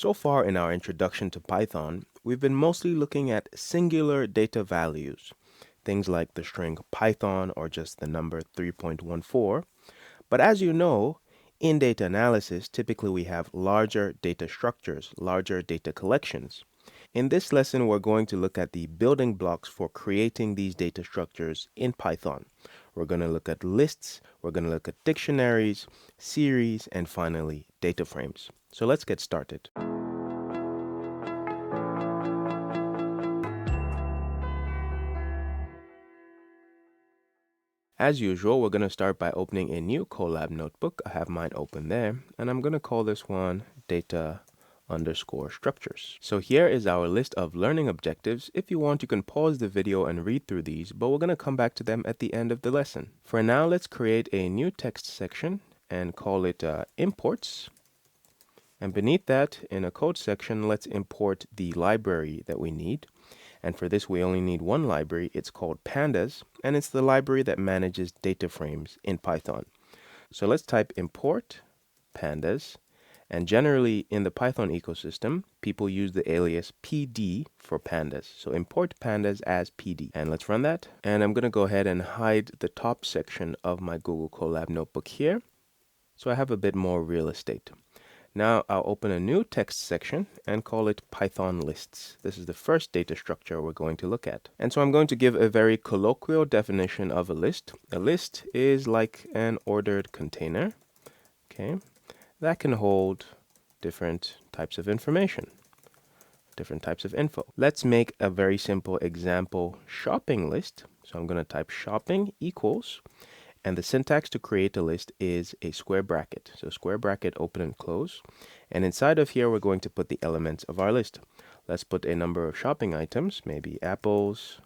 So far in our introduction to Python, we've been mostly looking at singular data values, things like the string Python or just the number 3.14. But as you know, in data analysis, typically we have larger data structures, larger data collections. In this lesson, we're going to look at the building blocks for creating these data structures in Python. We're going to look at lists, we're going to look at dictionaries, series, and finally, data frames. So let's get started. As usual, we're going to start by opening a new Colab notebook. I have mine open there, and I'm going to call this one data_structures. So here is our list of learning objectives. If you want, you can pause the video and read through these, but we're going to come back to them at the end of the lesson. For now, let's create a new text section and call it imports. And beneath that, in a code section, let's import the library that we need. And for this, we only need one library. It's called Pandas, and it's the library that manages data frames in Python. So let's type import pandas. And generally, in the Python ecosystem, people use the alias PD for pandas. So import pandas as PD. And let's run that. And I'm going to go ahead and hide the top section of my Google Colab notebook here, so I have a bit more real estate. Now I'll open a new text section and call it Python lists. This is the first data structure we're going to look at. And so I'm going to give a very colloquial definition of a list. A list is like an ordered container, okay, that can hold different types of information, different types of info. Let's make a very simple example shopping list. So I'm going to type shopping equals, and the syntax to create a list is a square bracket. So square bracket, open and close. And inside of here, we're going to put the elements of our list. Let's put a number of shopping items, maybe apples,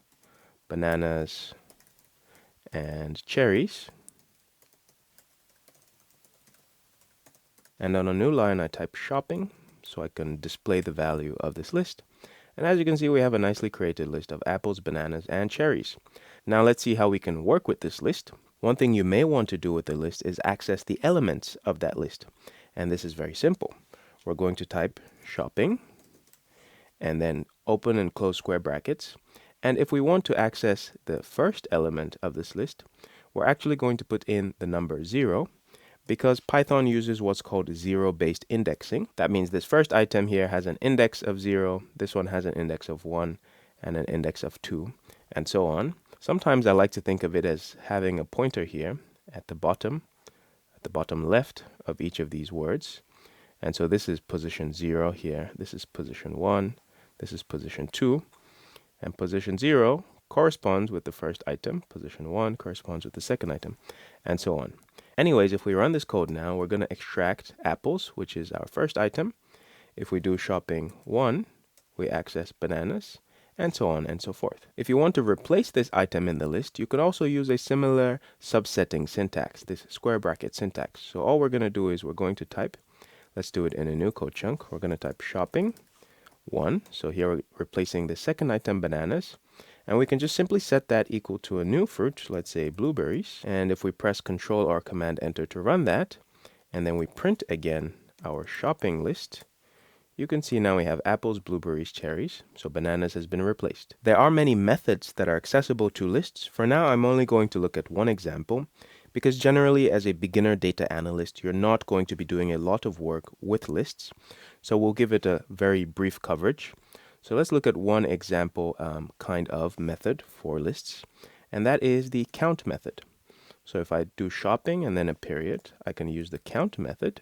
bananas, and cherries. And on a new line, I type shopping so I can display the value of this list. And as you can see, we have a nicely created list of apples, bananas, and cherries. Now let's see how we can work with this list. One thing you may want to do with the list is access the elements of that list. And this is very simple. We're going to type shopping and then open and close square brackets. And if we want to access the first element of this list, we're actually going to put in the number 0 because Python uses what's called zero-based indexing. That means this first item here has an index of 0, this one has an index of 1, and an index of 2, and so on. Sometimes I like to think of it as having a pointer here at the bottom left of each of these words. And so this is position 0 here, this is position 1, this is position 2, and position 0 corresponds with the first item, position 1 corresponds with the second item, and so on. Anyways, if we run this code now, we're going to extract apples, which is our first item. If we do shopping 1, we access bananas, and so on and so forth. If you want to replace this item in the list, you could also use a similar subsetting syntax, this square bracket syntax. So all we're going to do is we're going to type, let's do it in a new code chunk. We're going to type shopping 1. So here we're replacing the second item, bananas. And we can just simply set that equal to a new fruit, let's say blueberries. And if we press Control or Command Enter to run that, and then we print again our shopping list, you can see now we have apples, blueberries, cherries, so bananas has been replaced. There are many methods that are accessible to lists. For now, I'm only going to look at one example, because generally as a beginner data analyst, you're not going to be doing a lot of work with lists. So we'll give it a very brief coverage. So let's look at one example kind of method for lists, and that is the count method. So if I do shopping and then a period, I can use the count method.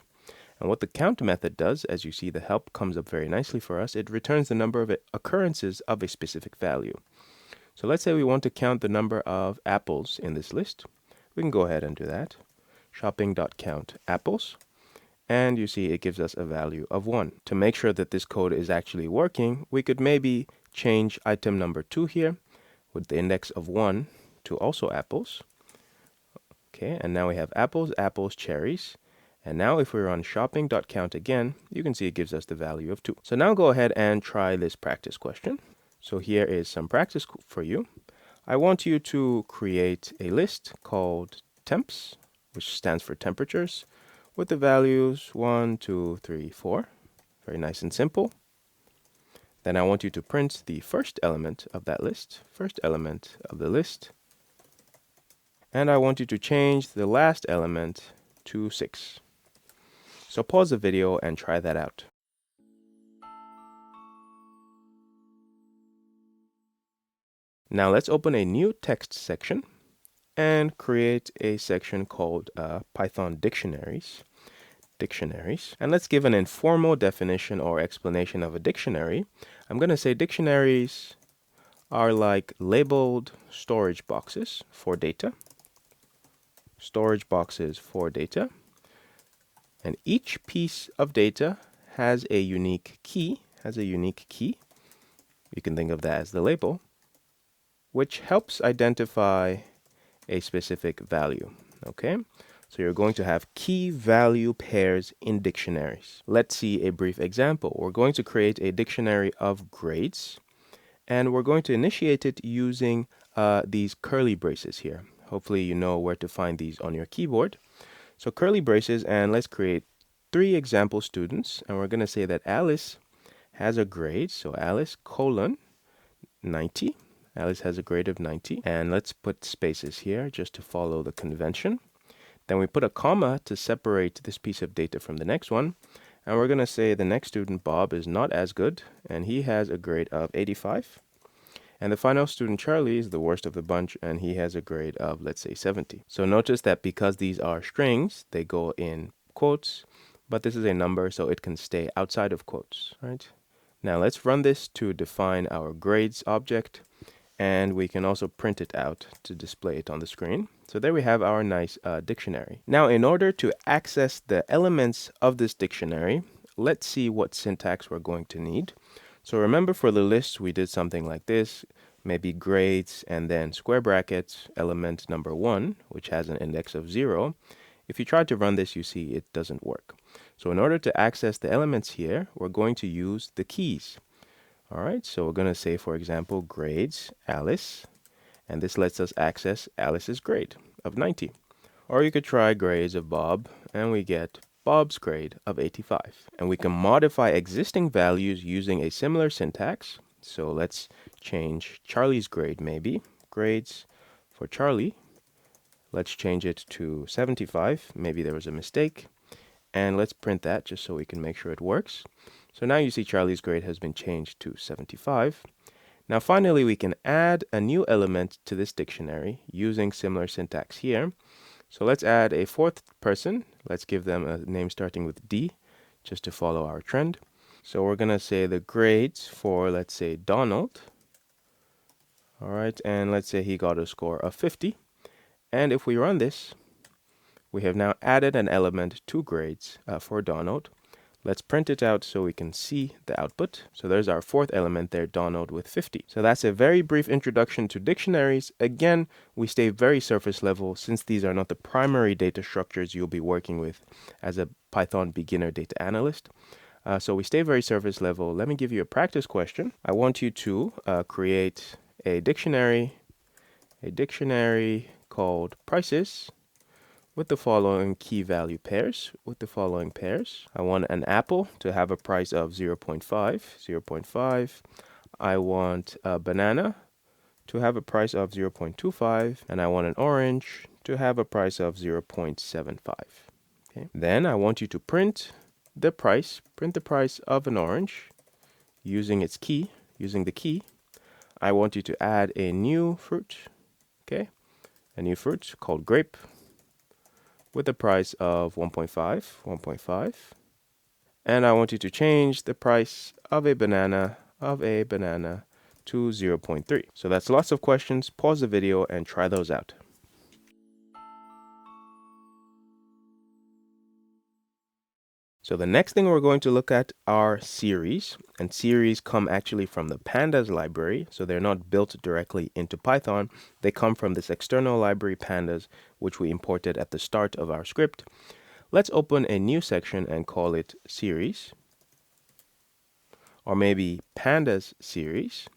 And what the count method does, as you see, the help comes up very nicely for us. It returns the number of occurrences of a specific value. So let's say we want to count the number of apples in this list. We can go ahead and do that. Shopping.count apples. And you see it gives us a value of 1. To make sure that this code is actually working, we could maybe change item number 2 here with the index of 1 to also apples. Okay, and now we have apples, apples, cherries. And now if we run shopping.count again, you can see it gives us the value of 2. So now go ahead and try this practice question. So here is some practice for you. I want you to create a list called temps, which stands for temperatures, with the values 1, 2, 3, 4. Very nice and simple. Then I want you to print the first element of that list, first element of the list. And I want you to change the last element to 6. So pause the video and try that out. Now let's open a new text section and create a section called Python Dictionaries. And let's give an informal definition or explanation of a dictionary. I'm going to say dictionaries are like labeled storage boxes for data. Storage boxes for data. And each piece of data has a unique key. You can think of that as the label, which helps identify a specific value. Okay? So you're going to have key value pairs in dictionaries. Let's see a brief example. We're going to create a dictionary of grades, and we're going to initiate it using these curly braces here. Hopefully you know where to find these on your keyboard. So curly braces, and let's create 3 example students, and we're going to say that Alice has a grade, so Alice colon 90. Alice has a grade of 90, and let's put spaces here just to follow the convention. Then we put a comma to separate this piece of data from the next one. And we're going to say the next student, Bob, is not as good, and he has a grade of 85. And the final student, Charlie, is the worst of the bunch, and he has a grade of, let's say, 70. So notice that because these are strings, they go in quotes, but this is a number, so it can stay outside of quotes, right? Now let's run this to define our grades object. And we can also print it out to display it on the screen. So there we have our nice dictionary. Now, in order to access the elements of this dictionary, let's see what syntax we're going to need. So remember, for the list, we did something like this, maybe grades and then square brackets, element number 1, which has an index of 0. If you try to run this, you see it doesn't work. So in order to access the elements here, we're going to use the keys. All right, so we're going to say, for example, grades, Alice, and this lets us access Alice's grade of 90. Or you could try grades of Bob, and we get Bob's grade of 85. And we can modify existing values using a similar syntax. So let's change Charlie's grade maybe. Grades for Charlie. Let's change it to 75. Maybe there was a mistake. And let's print that just so we can make sure it works. So now you see Charlie's grade has been changed to 75. Now finally, we can add a new element to this dictionary using similar syntax here. So let's add a 4th person. Let's give them a name starting with D, just to follow our trend. So we're going to say the grades for, let's say, Donald. All right, and let's say he got a score of 50. And if we run this, we have now added an element to grades for Donald. Let's print it out so we can see the output. So there's our 4th element there, Donald with 50. So that's a very brief introduction to dictionaries. Again, we stay very surface level since these are not the primary data structures you'll be working with as a Python beginner data analyst. So we stay very surface level. Let me give you a practice question. I want you to create a dictionary called prices, with the following key value pairs, I want an apple to have a price of 0.5. I want a banana to have a price of 0.25, and I want an orange to have a price of 0.75. Okay. Then I want you to print the price of an orange using the key. I want you to add a new fruit, a new fruit called grape, with the price of 1.5. And I want you to change the price of a banana to 0.3. So that's lots of questions. Pause the video and try those out. So the next thing we're going to look at are series, and series come actually from the Pandas library, so they're not built directly into Python. They come from this external library Pandas, which we imported at the start of our script. Let's open a new section and call it series, or maybe Pandas series,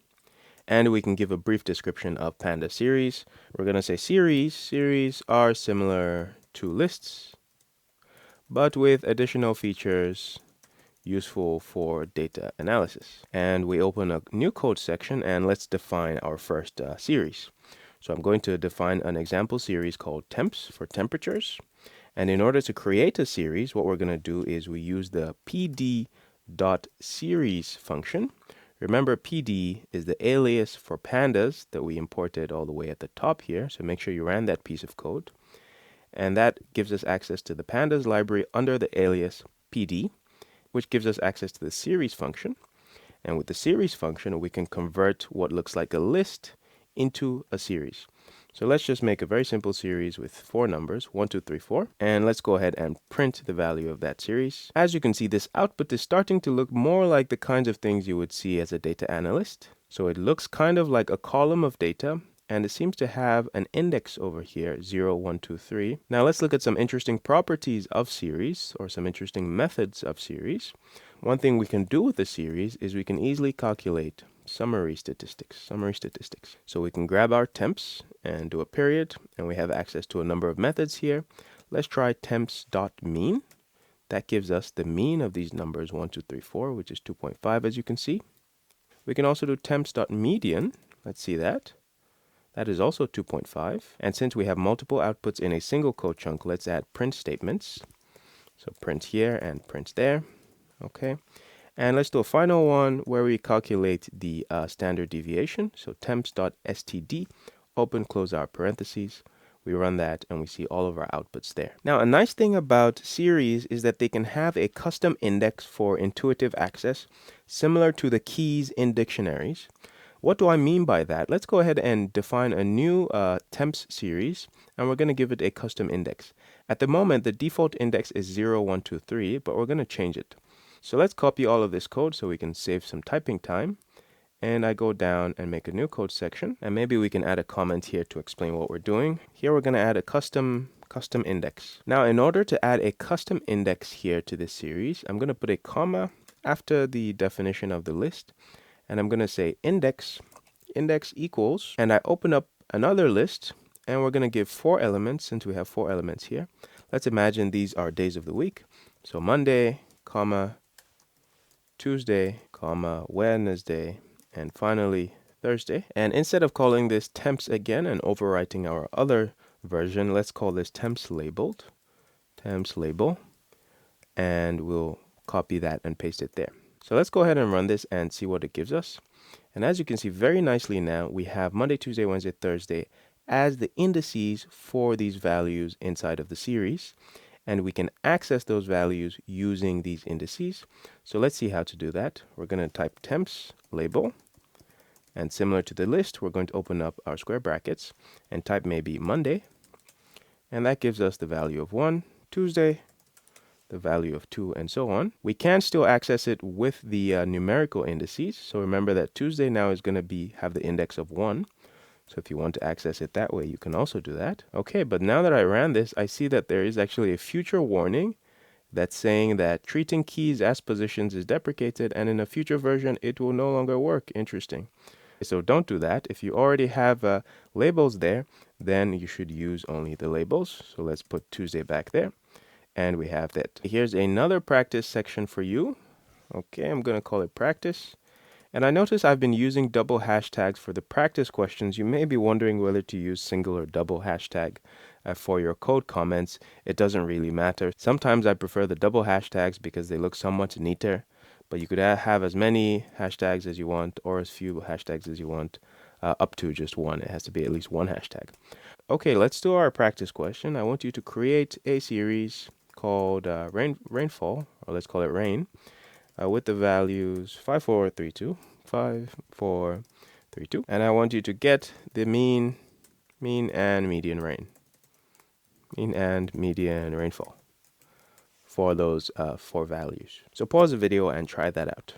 and we can give a brief description of Pandas series. We're going to say series are similar to lists, but with additional features useful for data analysis. And we open a new code section and let's define our first series. So I'm going to define an example series called temps for temperatures. And in order to create a series, what we're going to do is we use the pd.series function. Remember, PD is the alias for pandas that we imported all the way at the top here. So make sure you ran that piece of code. And that gives us access to the pandas library under the alias PD, which gives us access to the series function. And with the series function, we can convert what looks like a list into a series. So let's just make a very simple series with 4 numbers, 1, 2, 3, 4. And let's go ahead and print the value of that series. As you can see, this output is starting to look more like the kinds of things you would see as a data analyst. So it looks kind of like a column of data, and it seems to have an index over here, 0, 1, 2, 3. Now let's look at some interesting properties of series, or some interesting methods of series. One thing we can do with a series is we can easily calculate summary statistics. So we can grab our temps and do a period, and we have access to a number of methods here. Let's try temps.mean. That gives us the mean of these numbers 1, 2, 3, 4, which is 2.5, as you can see. We can also do temps.median. Let's see that. That is also 2.5. And since we have multiple outputs in a single code chunk, let's add print statements. So print here and print there. Okay. And let's do a final one where we calculate the standard deviation. So temps.std, open, close our parentheses. We run that and we see all of our outputs there. Now, a nice thing about series is that they can have a custom index for intuitive access, similar to the keys in dictionaries. What do I mean by that? Let's go ahead and define a new temps series, and we're going to give it a custom index. At the moment, the default index is 0, 1, 2, 3, but we're going to change it. So let's copy all of this code so we can save some typing time. And I go down and make a new code section. And maybe we can add a comment here to explain what we're doing. Here we're going to add a custom index. Now, in order to add a custom index here to this series, I'm going to put a comma after the definition of the list. And I'm going to say index equals, and I open up another list, and we're going to give 4 elements since we have 4 elements here. Let's imagine these are days of the week. So Monday, comma, Tuesday, comma, Wednesday, and finally Thursday. And instead of calling this temps again and overwriting our other version, let's call this temps label, and we'll copy that and paste it there. So let's go ahead and run this and see what it gives us. And as you can see very nicely now, we have Monday, Tuesday, Wednesday, Thursday as the indices for these values inside of the series. And we can access those values using these indices. So let's see how to do that. We're going to type temps label. And similar to the list, we're going to open up our square brackets and type maybe Monday. And that gives us the value of 1, Tuesday, the value of 2, and so on. We can still access it with the numerical indices. So remember that Tuesday now is going to have the index of 1. So if you want to access it that way, you can also do that. Okay, but now that I ran this, I see that there is actually a future warning that's saying that treating keys as positions is deprecated, and in a future version, it will no longer work. Interesting. So don't do that. If you already have labels there, then you should use only the labels. So let's put Tuesday back there, and we have that. Here's another practice section for you. Okay, I'm going to call it practice. And I notice I've been using double hashtags for the practice questions. You may be wondering whether to use single or double hashtag for your code comments. It doesn't really matter. Sometimes I prefer the double hashtags because they look somewhat neater, but you could have as many hashtags as you want or as few hashtags as you want, up to just 1. It has to be at least 1 hashtag. Okay, let's do our practice question. I want you to create a series called rainfall, or let's call it rain. With the values 5, 4, 3, 2, 5, 4, 3, 2. And I want you to get the mean and median rainfall for those 4 values. So pause the video and try that out.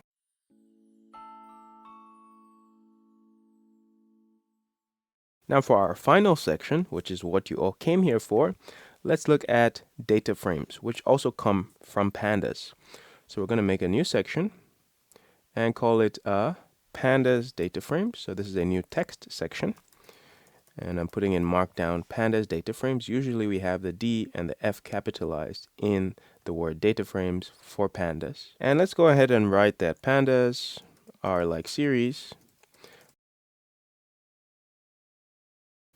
Now for our final section, which is what you all came here for, let's look at data frames, which also come from pandas. So we're going to make a new section and call it Pandas DataFrames. So this is a new text section. And I'm putting in markdown Pandas DataFrames. Usually we have the D and the F capitalized in the word data frames for pandas. And let's go ahead and write that pandas are like series,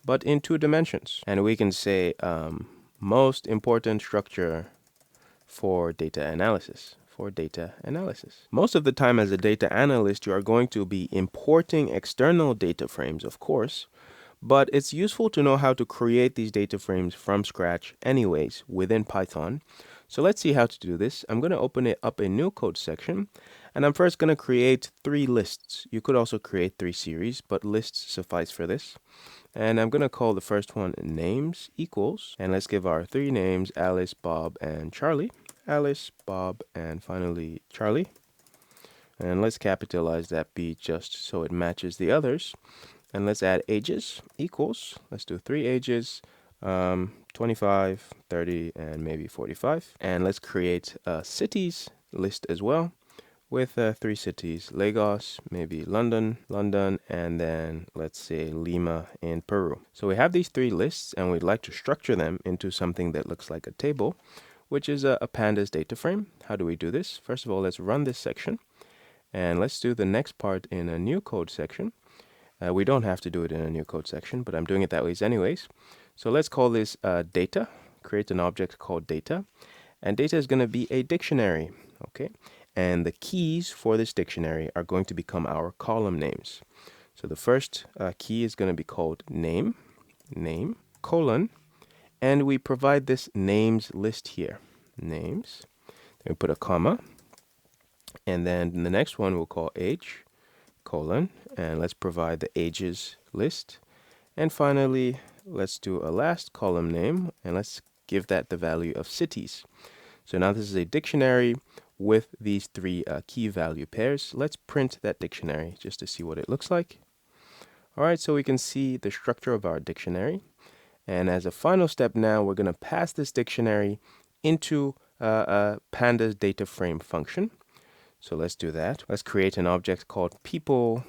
but in 2 dimensions. And we can say most important structure for data analysis. Most of the time as a data analyst, you are going to be importing external data frames, of course, but it's useful to know how to create these data frames from scratch anyways within Python. So let's see how to do this. I'm going to open it up a new code section, and I'm first going to create 3 lists. You could also create 3 series, but lists suffice for this. And I'm going to call the first one names equals, and let's give our 3 names, Alice, Bob, and Charlie. Alice, Bob, and finally Charlie. And let's capitalize that B just so it matches the others. And let's add ages equals, let's do 3 ages, 25, 30, and maybe 45. And let's create a cities list as well with 3 cities, Lagos, maybe London, and then let's say Lima in Peru. So we have these 3 lists, and we'd like to structure them into something that looks like a table, which is a pandas data frame. How do we do this? First of all, let's run this section, and let's do the next part in a new code section. We don't have to do it in a new code section, but I'm doing it that way anyways. So let's call this data, create an object called data, and data is going to be a dictionary, okay? And the keys for this dictionary are going to become our column names. So the first key is going to be called name, colon, and we provide this names list here, names. Then we put a comma, and then the next one we'll call age, colon, and let's provide the ages list. And finally, let's do a last column name, and let's give that the value of cities. So now this is a dictionary with these 3 key value pairs. Let's print that dictionary just to see what it looks like. All right, so we can see the structure of our dictionary. And as a final step now, we're going to pass this dictionary into a pandas data frame function. So let's do that. Let's create an object called people.df,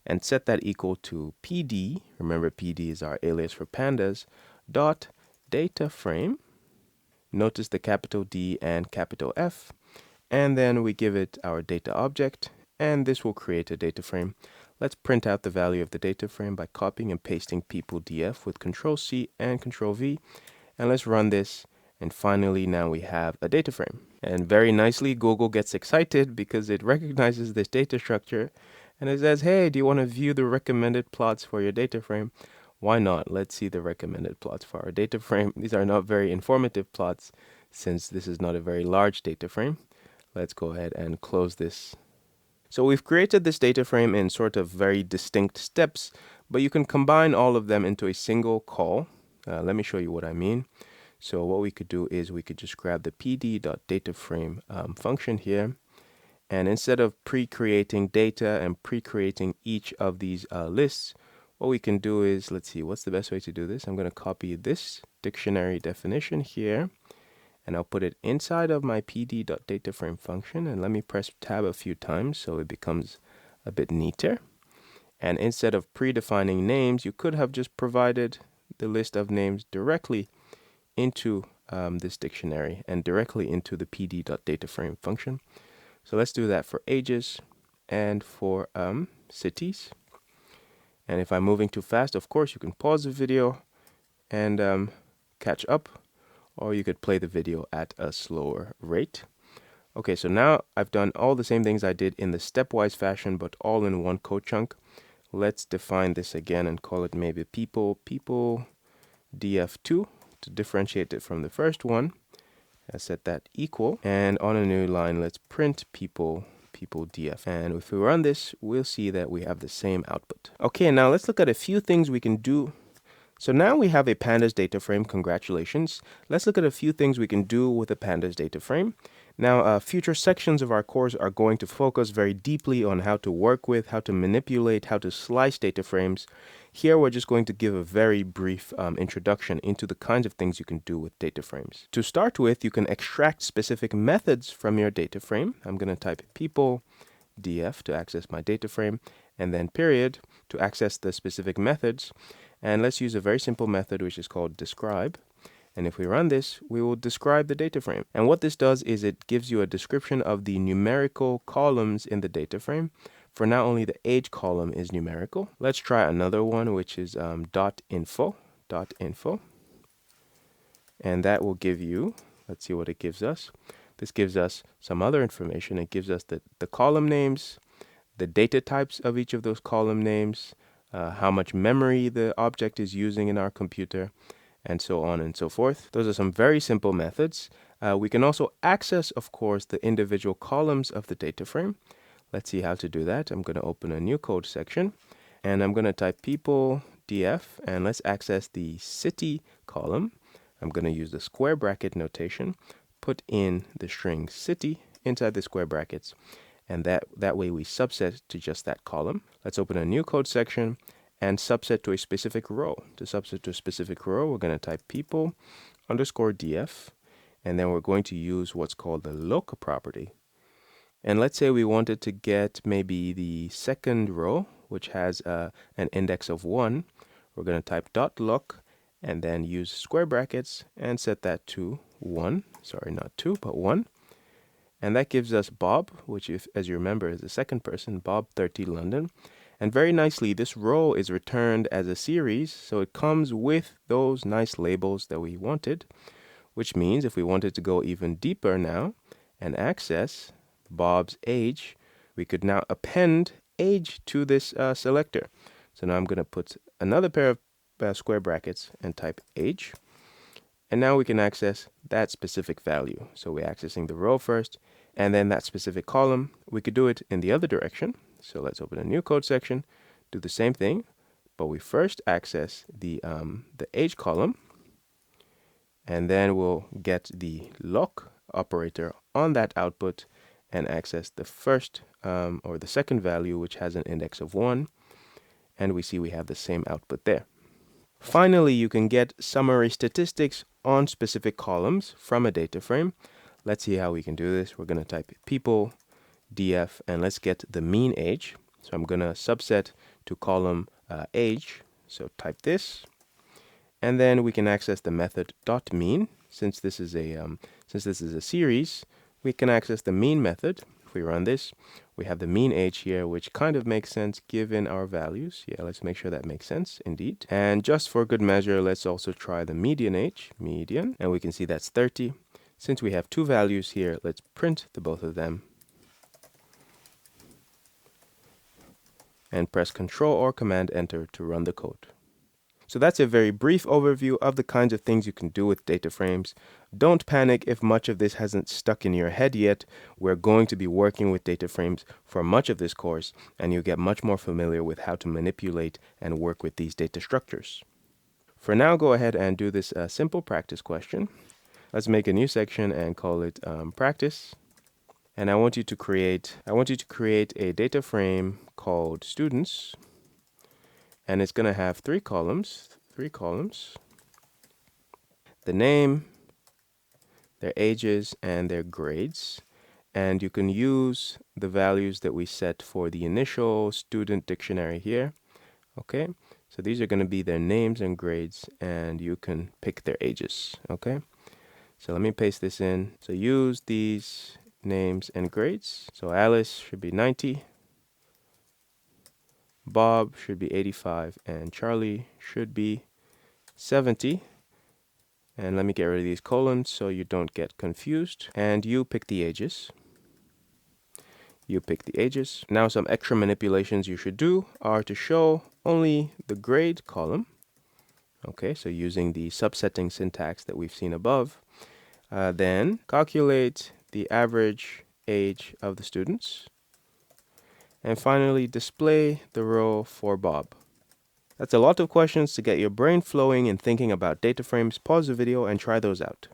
and set that equal to pd. Remember, pd is our alias for pandas, dot data frame. Notice the capital D and capital F, and then we give it our data object, and this will create a data frame. Let's print out the value of the data frame by copying and pasting people.df with Control-C and Control-V, and let's run this. And finally, now we have a data frame. And very nicely, Google gets excited because it recognizes this data structure, and it says, hey, do you want to view the recommended plots for your data frame? Why not? Let's see the recommended plots for our data frame. These are not very informative plots since this is not a very large data frame. Let's go ahead and close this. So we've created this data frame in sort of very distinct steps, but you can combine all of them into a single call. Let me show you what I mean. So what we could do is we could just grab the pd.dataframe function here, and instead of pre-creating data and pre-creating each of these lists, what we can do is, let's see, what's the best way to do this? I'm going to copy this dictionary definition here, and I'll put it inside of my pd.dataframe function, and let me press tab a few times so it becomes a bit neater. And instead of predefining names, you could have just provided the list of names directly into this dictionary and directly into the pd.dataframe function. So let's do that for ages and for cities. And if I'm moving too fast, of course, you can pause the video and catch up, or you could play the video at a slower rate. Okay, so now I've done all the same things I did in the stepwise fashion, but all in one code chunk. Let's define this again and call it maybe people df2 to differentiate it from the first one. I set that equal, and on a new line, let's print people df. And if we run this, we'll see that we have the same output. Okay, now let's look at a few things we can do. So now we have a pandas data frame. Congratulations. Let's look at a few things we can do with a pandas data frame. Now, future sections of our course are going to focus very deeply on how to work with, how to manipulate, how to slice data frames. Here, we're just going to give a very brief introduction into the kinds of things you can do with data frames. To start with, you can extract specific methods from your data frame. I'm going to type people df to access my data frame, and then period to access the specific methods. And let's use a very simple method which is called describe. And if we run this, we will describe the data frame. And what this does is it gives you a description of the numerical columns in the data frame. For now, only the age column is numerical. Let's try another one, which is .info. And that will give you, let's see what it gives us. This gives us some other information. It gives us the column names, the data types of each of those column names, how much memory the object is using in our computer, and so on and so forth. Those are some very simple methods. We can also access, of course, the individual columns of the data frame. Let's see how to do that. I'm going to open a new code section, and I'm going to type people df, and let's access the city column. I'm going to use the square bracket notation, put in the string city inside the square brackets, and that way we subset to just that column. Let's open a new code section and subset to a specific row. To subset to a specific row, we're going to type people underscore df, and then we're going to use what's called the loc property. And let's say we wanted to get maybe the second row, which has an index of 1. We're going to type .loc and then use square brackets and set that to 1. Sorry, not 2, but 1. And that gives us Bob, which, as you remember, is the second person, Bob 30 London. And very nicely, this row is returned as a series, so it comes with those nice labels that we wanted, which means if we wanted to go even deeper now and access Bob's age, we could now append age to this selector. So now I'm going to put another pair of square brackets and type age. And now we can access that specific value. So we're accessing the row first, and then that specific column. We could do it in the other direction. So let's open a new code section, do the same thing, but we first access the age column, and then we'll get the loc operator on that output and access the first or the second value, which has an index of 1, and we see we have the same output there. Finally, you can get summary statistics on specific columns from a data frame. Let's see how we can do this. We're going to type people df, and let's get the mean age. So I'm going to subset to column age. So type this, and then we can access the method .mean. Since this is a series, we can access the mean method. If we run this, we have the mean age here, which kind of makes sense given our values. Yeah, let's make sure that makes sense indeed. And just for good measure, let's also try the median age, and we can see that's 30. Since we have two values here, let's print the both of them and press Control or Command Enter to run the code. So that's a very brief overview of the kinds of things you can do with data frames. Don't panic if much of this hasn't stuck in your head yet. We're going to be working with data frames for much of this course, and you'll get much more familiar with how to manipulate and work with these data structures. For now, go ahead and do this simple practice question. Let's make a new section and call it practice. And I want you to create a data frame called students, and it's going to have three columns. The name, their ages, and their grades. And you can use the values that we set for the initial student dictionary here. Okay, so these are going to be their names and grades, and you can pick their ages. Okay, so let me paste this in. So use these names and grades. So Alice should be 90, Bob should be 85, and Charlie should be 70. And let me get rid of these colons so you don't get confused. And you pick the ages. Now some extra manipulations you should do are to show only the grade column. Okay, so using the subsetting syntax that we've seen above. Then calculate the average age of the students. And finally, display the row for Bob. That's a lot of questions to get your brain flowing and thinking about data frames. Pause the video and try those out.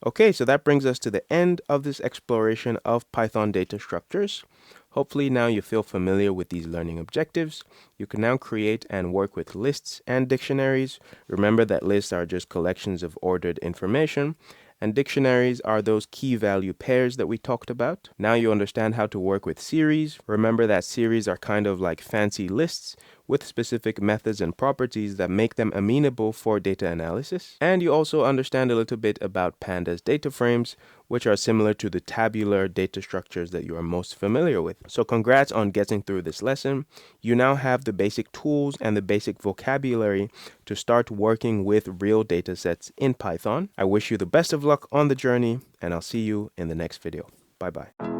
Okay, so that brings us to the end of this exploration of Python data structures. Hopefully now you feel familiar with these learning objectives. You can now create and work with lists and dictionaries. Remember that lists are just collections of ordered information, and dictionaries are those key value pairs that we talked about. Now you understand how to work with series. Remember that series are kind of like fancy lists with specific methods and properties that make them amenable for data analysis. And you also understand a little bit about Pandas DataFrames, which are similar to the tabular data structures that you are most familiar with. So congrats on getting through this lesson. You now have the basic tools and the basic vocabulary to start working with real data sets in Python. I wish you the best of luck on the journey, and I'll see you in the next video. Bye-bye.